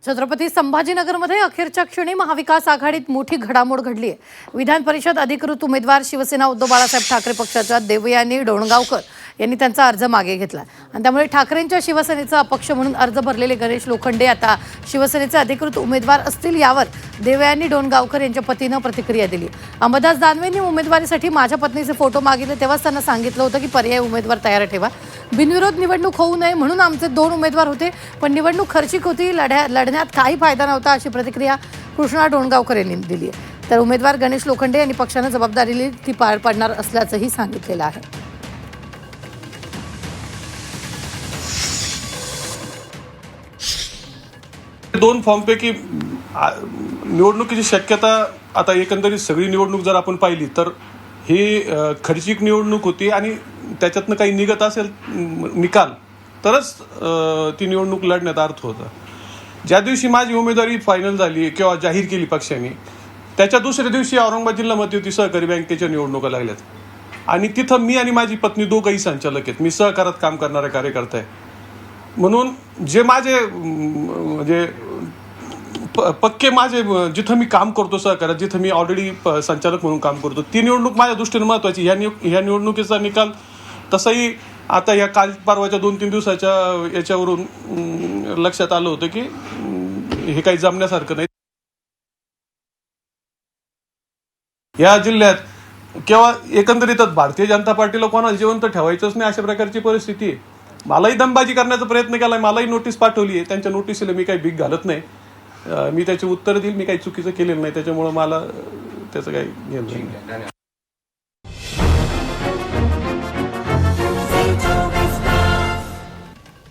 छत्रपती संभाजीनगरमध्ये अखेरच्या क्षणी महाविकास आघाडीत मोठी घडामोड घडली आहे। विधान परिषद अधिकृत उमेदवार शिवसेना उद्धव बाळासाहेब ठाकरे पक्षाच्या देवयानी डोणगावकर यांनी त्यांचा अर्ज मागे घेतला आणि त्यामुळे ठाकरेंच्या शिवसेनेचा अपक्ष म्हणून अर्ज भरलेले गणेश लोखंडे आता शिवसेनेचे अधिकृत उमेदवार असतील, यावर देवयानी डोणगावकर यांच्या पतीनं प्रतिक्रिया दिली। अंबादास दानवेंनी उमेदवारीसाठी माझ्या पत्नीचे फोटो मागितले तेव्हाच त्यांना सांगितलं होतं की पर्यायी उमेदवार तयार ठेवा, बिनविरोध निवडणूक होऊ नये म्हणून आमचे 2 उमेदवार होते, पण निवडणूक खर्चिक होती, लढण्यात काही फायदा नव्हता, अशी प्रतिक्रिया कृष्णा डोणगावकर यांनी दिली आहे। तर उमेदवार गणेश लोखंडे यांनी पक्षानं जबाबदारी ती पार पाडणार असल्याचंही सांगितलेलं आहे। दोन फॉर्मपैकी निवडणुकीची शक्यता आता एकंदरीत सगळी निवडणूक जर आपण पाहिली तर ही खर्चिक निवडणूक होती आणि त्याच्यातनं काही निघत असेल निकाल तरच ती निवडणूक लढण्यात अर्थ होता। ज्या दिवशी माझी उमेदवारी फायनल झाली किंवा जाहीर केली पक्षाने, त्याच्या दुसऱ्या दिवशी औरंगाबाद जिल्हा मध्यवर्ती सहकारी बँकेच्या निवडणुका लागल्यात आणि तिथं मी आणि माझी पत्नी दोघंही संचालक आहेत। मी सहकारात काम करणारा कार्यकर्ता आहे, म्हणून जे माझे म्हणजे पक्के माझे जिथं मी काम करतो सहकार्यात, जिथं मी ऑलरेडी संचालक म्हणून काम करतो, ती निवडणूक माझ्या दृष्टीने महत्त्वाची। ह्या निवडणुकीचा निकाल तसाही आता या काल परवाच्या 2-3 दिवसाच्या याच्यावरून लक्षात आलं होतं की हे काही जमण्यासारखं नाही। या जिल्ह्यात किंवा एकंदरीतच भारतीय जनता पार्टीला कोणाला जिवंत ठेवायचंच नाही अशा प्रकारची परिस्थिती आहे। मलाही दमबाजी करण्याचा प्रयत्न केला, मलाही नोटीस पाठवली आहे, त्यांच्या नोटीसला मी काही भीक घालत नाही, मी त्याचे उत्तर देईल, मी काही चुकीचं केलेलं नाही, त्याच्यामुळे मला त्याचं काही घेणं नाही।